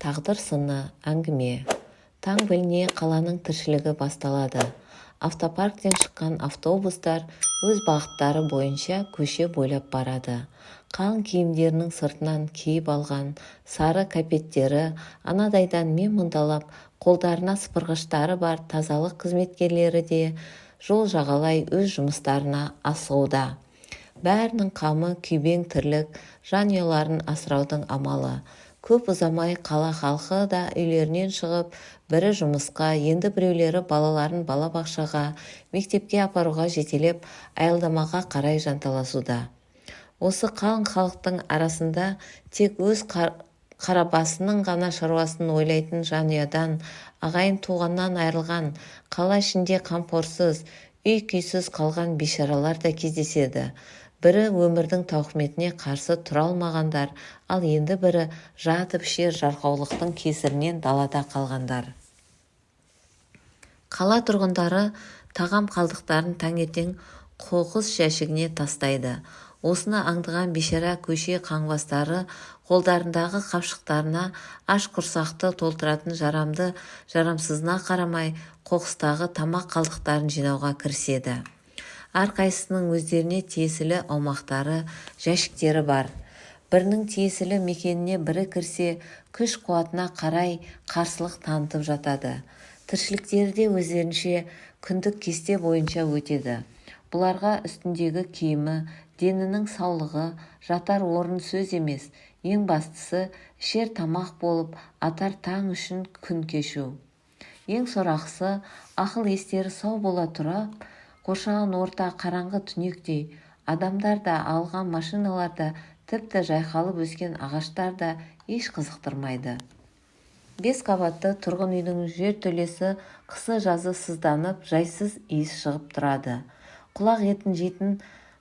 Тағдыр сыны әңгіме. Таң біліне қаланың тіршілігі басталады. Автопарктен шыққан автобустар өз бағыттары бойынша көше бойлап барады. Қалың киімдерінің сыртынан киіп алған сары капеттері анадайдан мен-мұндалап, қолдарына сыпырғыштары бар тазалық қызметкерлері де жол жағалай өз жұмыстарына асығуда. Бәрінің қамы күйбең тірлік, жанұяларын асыраудың амалы. Көп ұзамай қала халқы да үйлерінен шығып, бірі жұмысқа, енді біреулері балаларын балабақшаға, мектепке апаруға жетелеп, аялдамаға қарай жанталасуда. Осы қалың халықтың арасында тек өз қарабасының ғана шаруасын ойлайтын жанұядан, ағайын туғаннан айырылған, қала ішінде қамқорсыз, үй-күйсіз қалған бейшаралар да кездеседі. Бірі өмірдің тауқыметіне қарсы тұра алмағандар, ал енді бірі жатып ішер жарқаулықтың кесірінен далада қалғандар. Қала тұрғындары тағам қалдықтарын таңертең қоқыс жәшігіне тастайды. Осыны аңдыған бейшара көше қаңбастары қолдарындағы қапшықтарына аш құрсақты толтыратын жарамсызына қарамай қоқыстағы тамақ қалдықтарын жинауға кіріседі. Әрқайсысының өздеріне тиесілі аумақтары, жәшіктері бар. Бірінің тиесілі мекеніне бірі кірсе, күш қуатына қарай қарсылық танытып жатады. Тіршіліктері де өздерінше күндік кесте бойынша өтеді. Бұларға үстіндегі киімі, денінің саулығы, жатар орын сөз емес, ең бастысы ішер тамақ болып, атар таң үшін күн кешу. Ең сорақысы, ақыл естері сау бола тұра, қоршаған орта қараңғы түнектей, адамдар да, алған машиналар да, тіпті жайқалып өскен ағаштар да еш қызықтырмайды. 5 қабатты тұрғын үйдің жертөлесі қысы-жазы сызданып, жайсыз иіс шығып тұрады. Құлақ етін жейтін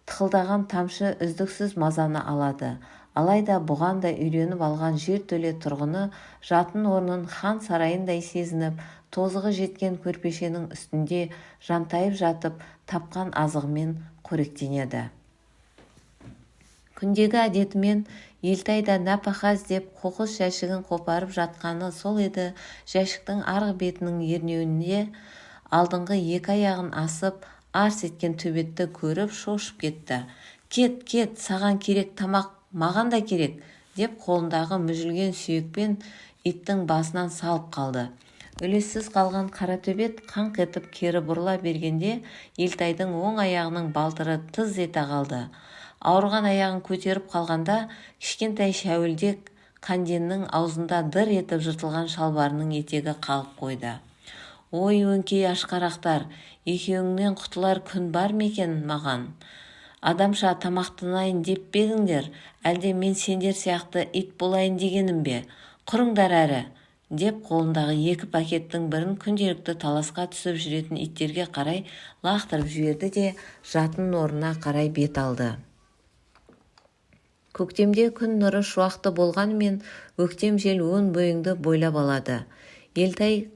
тықылдаған тамшы үздіксіз мазаны алады. Алайда бұған да үйреніп алған жертөле тұрғыны жатын орнын хан сарайындай сезініп, тозығы жеткен көрпешенің үстінде жантайып жатып, тапқан азығымен қоректенеді. Күндегі әдетімен Елтайда нәпақа іздеп қоқыс жәшігін қопарып жатқаны сол еді. Жәшіктің арғы бетінің ернеуінде алдыңғы екі аяғын асып, арс еткен төбетті көріп шошып кетті. Кет, саған керек тамақ, маған да керек, деп қолындағы мүжілген сүйекпен иттің басынан салып қалды. Үлессіз қалған Қаратөбет қаңқ етіп кері бұрыла бергенде Елтайдың оң аяғының балтыры тыз ете қалды. Ауырған аяғын көтеріп қалғанда кішкентай шәуілдек Қанденнің аузында дыр етіп жыртылған шалбарының етегі қалып қойды. Ой, өңкей ашқарақтар, екеуіңнен құтылар күн бар ма екен маған? Адамша тамақтанайын деп пе едіңдер, әлде мен сендер сияқты ит болайын дегенім бе? Құрыңдар әрі, деп қолындағы 2 пакеттің бірін күнделікті таласқа түсіп жүретін иттерге қарай лақтырып жіберді де жатын орнына қарай бет алды. Көктемде күн нұры шуақты болғанымен өктем жел өн бойыңды бойлап алады. Елтай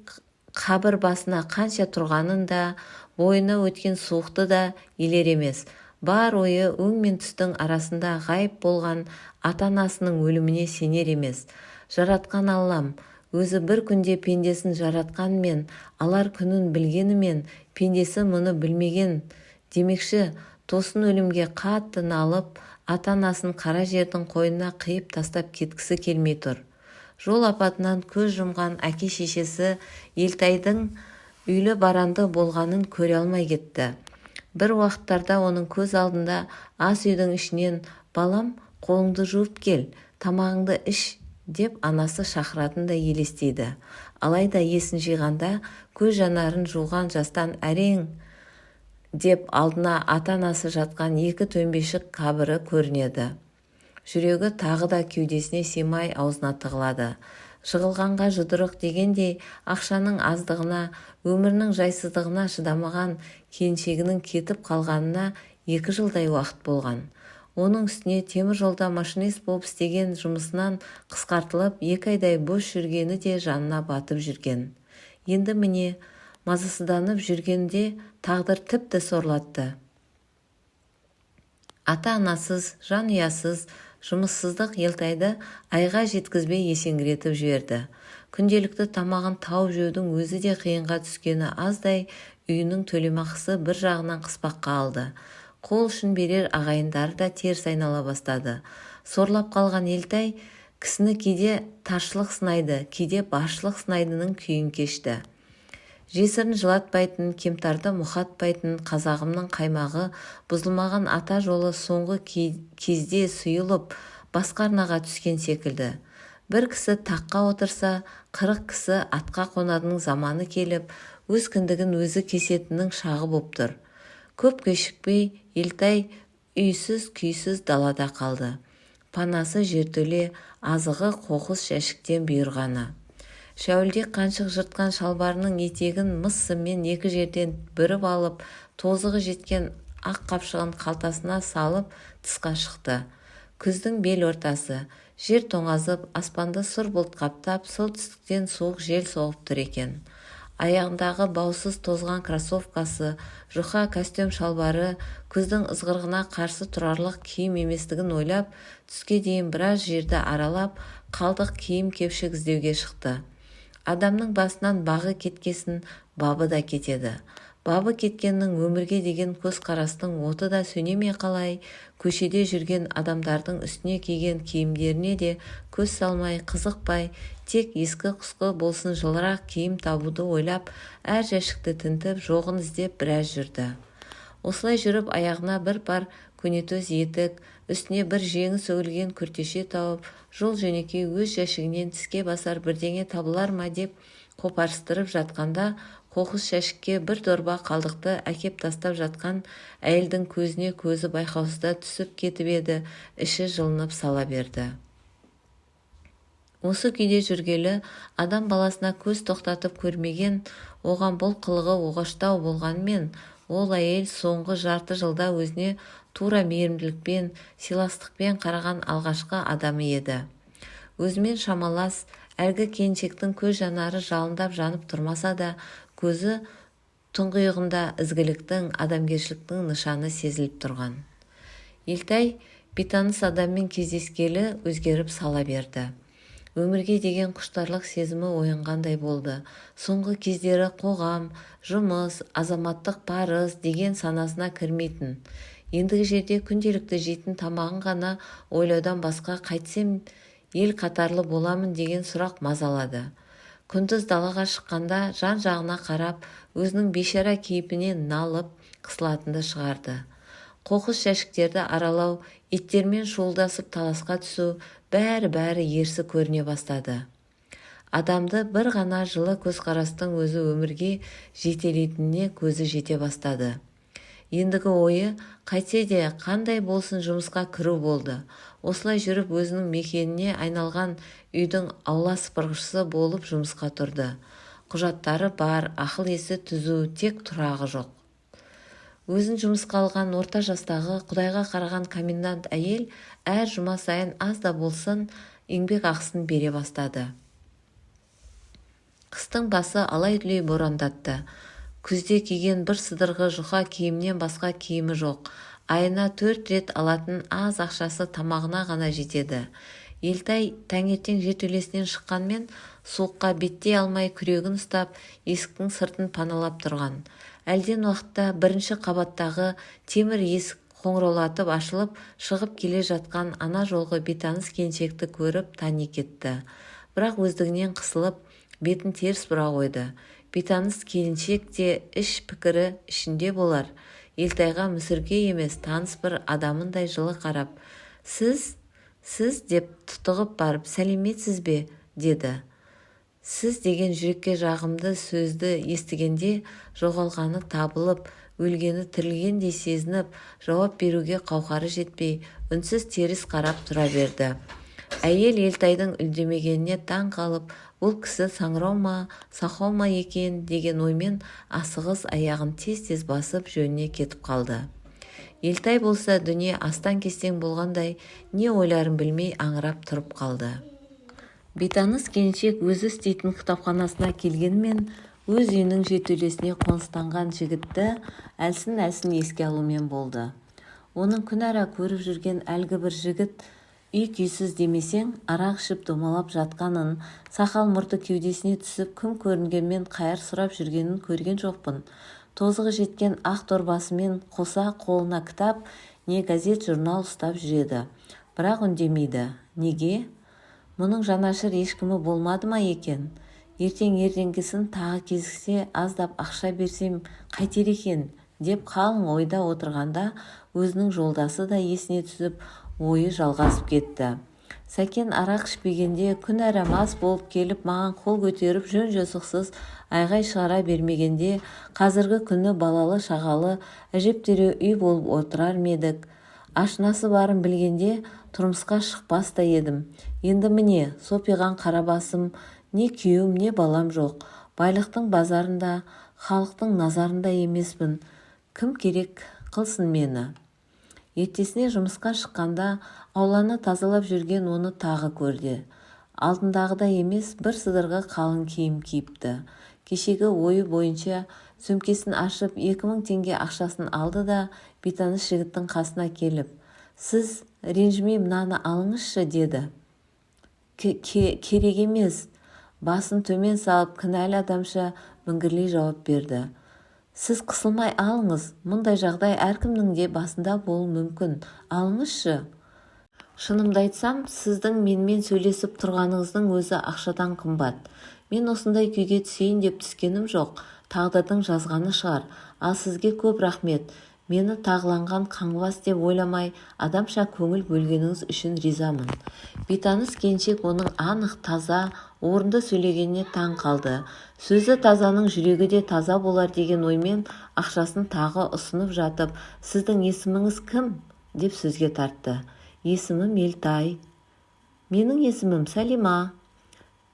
қабір басына қанша тұрғанын да, бойына өткен суықты да елер емес. Бар ойы өң мен түстің арасында ғайып болған ата-анасының өліміне сенер емес. Жаратқан Аллам, өзі бір күнде пендесін жаратқанмен, алар күнін білгенімен, пендесі мұны білмеген. Демекші, тосын өлімге қатты налып, ата-анасын қара жердің қойнына қиып тастап кеткісі келмей тұр. Жол апатынан көз жұмған әке-шешесі Елтайдың үйлі баранды болғанын көре алмай кетті. Бір уақыттарда оның көз алдында ас үйдің ішінен «Балам, қолыңды жуып кел, тамағыңды іш», деп анасы шақыратын да елестейді. Алайда есін жиғанда көз жанарын жуған жастан әрең деп алдына ата-анасы жатқан 2 төмбешік қабірі көрінеді. Жүрегі тағы да кеудесіне сыймай аузына тығылады. Жығылғанға жұдырық дегендей ақшаның аздығына, өмірінің жайсыздығына шыдамаған келіншегінің кетіп қалғанына 2 жылдай уақыт болған. Оның үстіне темір жолда машинист болып істеген жұмысынан қысқартылып 2 айдай бос жүргені де жанына батып жүрген. Енді міне мазасызданып жүргенде тағдыр тіпті сорлатты. Ата-анасыз, жанұясыз, Жұмыссыздық Елтайды айға жеткізбей есеңгіретіп жіберді. Күнделікті тамағын тауып жеудің өзі де қиынға түскені аздай, үйінің төлемақысы бір жағынан қыспаққа алды. Қол ұшын берер ағайындары да теріс айнала бастады. Сорлап қалған Елтай кісіні кейде таршылық сынайды, кейде баршылық сынайдының күйін кешті. Жесірін жылатпайтын, кемтарды мұхатпайтын қазағымның қаймағы бұзылмаған ата жолы соңғы кезде сұйылып басқа арнаға түскен секілді. Бір кісі таққа отырса, 40 кісі атқа қонадының заманы келіп, өз кіндігін өзі кесетінің шағы боп тұр. Көп кешікпей Елтай үйсіз күйсіз далада қалды. Панасы жертөле, азығы қоқыс жәшіктен бұйырғаны. Шәуілдек қаншық жыртқан шалбарының етегін мыс сыммен екі жерден бүріп алып, тозығы жеткен ақ қапшығын қалтасына салып тысқа шықты. Күздің бел ортасы, жер тоңазып, аспанды сұр бұлт қаптап, солтүстіктен суық жел соғып тұр екен. Аяғындағы баусыз тозған кроссовкасы, жұқа костюм шалбары күздің ызғырғына қарсы тұрарлық киім еместігін ойлап, түске дейін біраз жерді аралап, қалдық киім кепшік іздеуге шықты. Адамның басынан бағы кеткесін бабы да кетеді. Бабы кеткеннің өмірге деген көзқарастың оты да сөне ме қалай, көшеде жүрген адамдардың үстіне киген киімдеріне де көз салмай, қызықпай, тек ескі-құсқы болсын жылырақ киім табуды ойлап, әр жәшікті тінтіп, жоғын іздеп біраз жүрді. Осылай жүріп, аяғына бір пар көнетөз етік, үстіне бір жеңі сөгілген күртеше тауып, жол жөнекей өз жәшігінен тіске басар бірдеңе табылар ма деп қопарыстырып жатқанда, қоқыс жәшікке бір дорба қалдықты әкеп тастап жатқан әйелдің көзіне көзі байқаусызда түсіп кетіп еді, іші жылынып сала берді. Осы күйде жүргелі адам баласына көз тоқтатып көрмеген, оған бұл қылығы оғаштау болғанмен, ол әйел соңғы жарты жылда өзіне тура мейірімділікпен, сыйластықпен қараған алғашқы адамы еді. Өзімен шамалас, әлгі келіншектің көз жанары жалындап жанып тұрмаса да, көзі тұңғиығында ізгіліктің, адамгершіліктің нышаны сезіліп тұрған. Елтай бейтаныс адаммен кездескелі өзгеріп сала берді. Өмірге деген құштарлық сезімі оянғандай болды. Соңғы кездері қоғам, жұмыс, азаматтық парыз деген санасына кірмейтін. Ендігі жерде күнделікті жейтін тамағын ғана ойлаудан басқа қайтсем ел қатарлы боламын деген сұрақ мазалады. Күндіз далаға шыққанда жан-жағына қарап, өзінің бейшара кейпіне налып, қысылатынды шығарды. Қоқыс жәшіктерді аралау, иттермен шуылдасып таласқа түсу, бәрі ерсі көріне бастады. Адамды бір ғана жылы көзқарастың өзі өмірге жетелейтініне көзі жете бастады. Ендігі ойы қайтсе де қандай болсын жұмысқа кіру болды. Осылай жүріп өзінің мекеніне айналған үйдің аула сыпырғышысы болып жұмысқа тұрды. Құжаттары бар, ақыл есі түзу, тек тұрағы жоқ. Өзін жұмысқа алған орта жастағы Құдайға қараған комендант әйел әр жұма сайын аз да болсын еңбек ақысын бере бастады. Қыстың басы алай-түлей борандатты. Күзде киген бір сыдырғы жұқа киімнен басқа киімі жоқ. Айына 4 рет алатын аз ақшасы тамағына ғана жетеді. Елтай таңертең жертөлесінен шыққанмен суыққа беттей алмай күрегін ұстап, есіктің сыртын паналап тұрған. Әлден уақытта бірінші қабаттағы темір есік қоңыраулатып ашылып, шығып келе жатқан ана жолғы бейтаныс келіншекті көріп тани кетті. Бірақ өздігінен қысылып, бетін теріс бұра қойды. Бейтаныс келіншек те іш пікірі ішінде болар. Елтайға мүсірке емес, таныс бір адамындай жылы қарап, сіз деп тұтығып барып, сәлеметсіз бе, деді. Сіз деген жүрекке жағымды сөзді естігенде жоғалғаны табылып, өлгені тірілгендей сезініп, жауап беруге қауқары жетпей, үнсіз теріс қарап тұра берді. Әйел Елтайдың үндемегеніне таң қалып, бұл кісі саңырау ма, сақау ма екен деген оймен асығыс аяғын тез-тез басып жөніне кетіп қалды. Елтай болса дүние астан-кестең болғандай, не ойларын білмей аңырап тұрып қалды. Бейтаныс келіншек өзі істейтін кітапханасына келгенмен, өз үйінің жертөлесіне қоныстанған жігітті әлсін-әлсін еске алумен болды. Оның күн ара көріп жүрген әлгі бір жігіт үй-күйсіз демесең, арақ ішіп домалап жатқанын, сақал-мұрты кеудесіне түсіп кім көрінгенмен қайыр сұрап жүргенін көрген жоқпын. Тозығы жеткен ақ дорбасымен қоса қолына кітап, не газет-журнал ұстап жүреді. Бірақ үндемейді. Неге? Мұның жанашыр ешкімі болмады ма екен? Ертең-ертеңгісін тағы кезіксе, аздап ақша берсем қайтер екен, деп қалың ойда отырғанда өзінің жолдасы да есіне түсіп, ойы жалғасып кетті. Сәкен арақ ішпегенде күн әрі мас болып келіп маған қол көтеріп жөн-жосықсыз айғай шығара бермегенде қазіргі күні балалы шағалы әжептәуір үй болып отырар ма едік. Ашынасы барын білгенде тұрмысқа шықпас та едім. Енді міне сопиған қара басым, не күйеуім не балам жоқ. Байлықтың базарында, халықтың назарында емеспін. Кім керек қылсын мені? Ертесіне жұмысқа шыққанда ауланы тазалап жүрген оны тағы көрді. Алдындағыдай емес, бір сыдырғы қалың киім киіпті. Кешегі ойы бойынша сөмкесін ашып 2000 теңге ақшасын алды да бейтаныс жігіттің қасына келіп, «Сіз ренжімей мынаны алыңызшы», деді. «Керек емес», басын төмен салып кінәлі адамша міңгірлей жауап берді. «Сіз қысылмай алыңыз, мұндай жағдай әркімнің де басында болуы мүмкін. Алыңызшы». Шынымды айтсам, сіздің менімен сөйлесіп тұрғаныңыздың өзі ақшадан қымбат. Мен осындай күйге түсейін деп түскенім жоқ, тағдырдың жазғаны шығар. Ал сізге көп рахмет. Мені тағыланған қаңғыбас деп ойламай, адамша көңіл бөлгеніңіз үшін ризамын. Бейтаныс келіншек оның анық, таза, орынды сөйлегеніне таң қалды. Сөзі тазаның жүрегі де таза болар деген оймен ақшасын тағы ұсынып жатып, «Сіздің есіміңіз кім?» деп сөзге тартты. «Есімім Елтай». «Менің есімім Сәлима».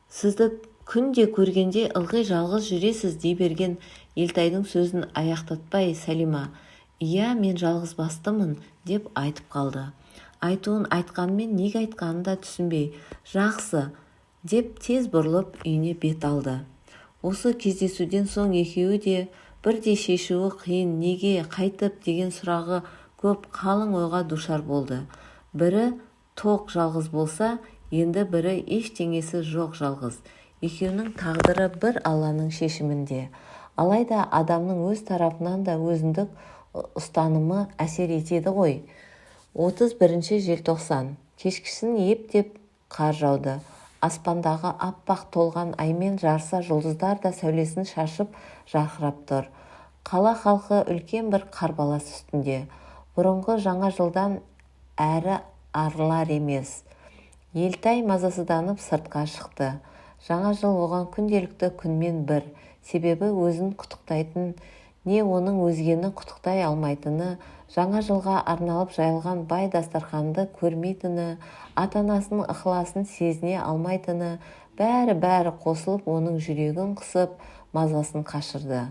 «Сізді күнде көргенде ылғи жалғыз жүресіз», дей берген Елтайдың сөзін аяқтатпай Сәлима, «Иә, мен жалғыз бастымын», деп айтып қалды. Айтуын айтқанмен неге айтқанын да түсінбей, «Жақсы», деп тез бұрылып үйіне бет алды. Осы кездесуден соң екеуі де бірде шешуі қиын, неге, қайтып деген сұрағы көп, қалың ойға душар болды. Бірі тоқ жалғыз болса, енді бірі ештеңесі жоқ жалғыз. Екеуінің тағдыры бір Алланың шешімінде. Алайда адамның өз тарапынан да өзіндік ұстанымы әсер етеді ғой. 31 желтоқсан. Кешкісін ептеп қар жауды. Аспандағы аппақ толған аймен жарыса жұлдыздар да сәулесін шашып жарқырап тұр. Қала халқы үлкен бір қарбалас үстінде. Бұрынғы жаңа жылдан әрі арылар емес. Елтай мазасызданып сыртқа шықты. Жаңа жыл оған күнделікті күнмен бір. Себебі өзін құттықтайтын, не оның өзгені құттықтай алмайтыны, жаңа жылға арналып жайылған бай дастарханды көрмейтіні, ата-анасының ықыласын сезіне алмайтыны, бәрі қосылып оның жүрегін қысып, мазасын қашырды.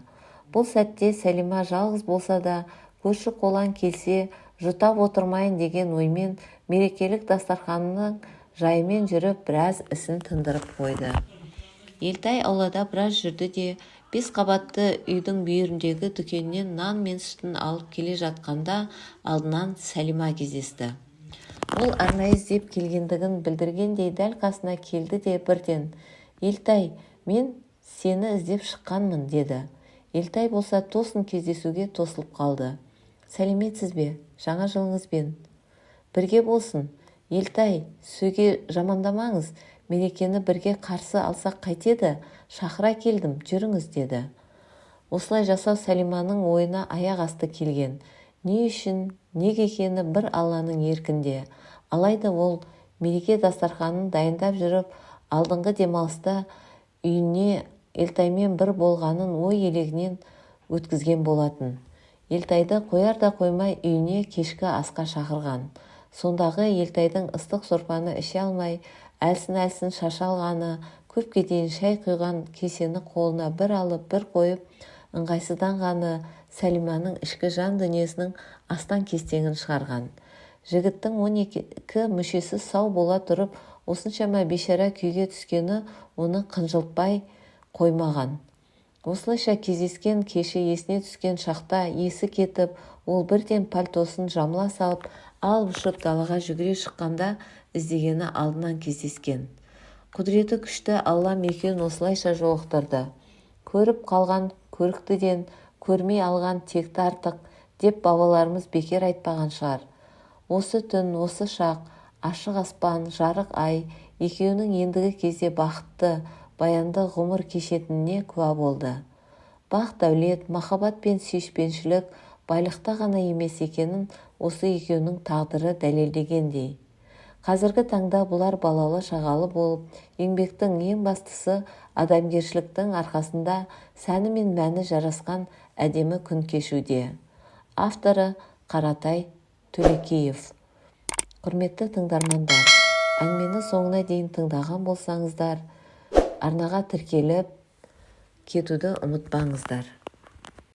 Бұл сәтте Сәлима жалғыз болса да, көрші-қолаң келсе, жұтап отырмайын деген оймен мерекелік дастарханның жайымен жүріп, біраз ісін тындырып қойды. Елтай аулада біраз жүрді де, 5 қабатты үйдің бүйіріндегі дүкеннен нан мен сүтін алып келе жатқанда алдынан Сәлима кездесті. Ол арнайы іздеп келгендігін білдіргендей дәл қасына келді де бірден, «Елтай, мен сені іздеп шыққанмын», деді. Елтай болса тосын кездесуге тосылып қалды. «Сәлеметсіз бе? Жаңа жылыңызбен бірге болсын. Елтай, сөге жамандамаңыз, мерекені бірге қарсы алсақ қайтеді? Шақыра келдім, жүріңіз», деді. Осылай жасау Сәлиманың ойына аяқ асты келген. Не үшін, неге екені бір Алланың еркінде. Алайда ол мереке дастарханын дайындап жүріп, алдыңғы демалыста үйіне Елтаймен бір болғанын ой елегінен өткізген болатын. Елтайды қояр да қоймай үйіне кешкі асқа шақырған. Сондағы Елтайдың ыстық сорпаны іше алмай, әлсін шаша алғаны, көпке дейін шай құйған кесені қолына бір алып, бір қойып, ыңғайсызданғаны Сәлиманың ішкі жан дүниесінің астан-кестеңін шығарған. Жігіттің 12 мүшесі сау бола тұрып, осыншама бейшара күйге түскені оны қынжылтпай қоймаған. Осылайша кездескен кеші есіне түскен шақта есі кетіп, ол бірден пальтосын жамыла салып, алып ұшып далаға жүгіре шыққанда іздегені алдынан кездескен. Құдіреті күшті Аллам екеуін осылайша жолықтырды. Көріп қалған көріктіден көрмей алған текті артық деп бабаларымыз бекер айтпаған шығар. Осы түн, осы шақ, ашық аспан, жарық ай екеуінің ендігі кезде бақытты, баянды ғұмыр кешетініне куә болды. Бақ-дәулет, махаббат пен сүйіспеншілік байлықта ғана емес екенін осы екеуінің тағдыры дәлелдегендей. Қазіргі таңда бұлар балалы шағалы болып, еңбектің ең бастысы адамгершіліктің арқасында сәні мен мәні жарасқан әдемі күн кешуде. Авторы Қаратай Төлекеев. Құрметті тыңдармандар, әңгімені соңына дейін тыңдаған болсаңыздар, арнаға тіркеліп кетуді ұмытпаңыздар.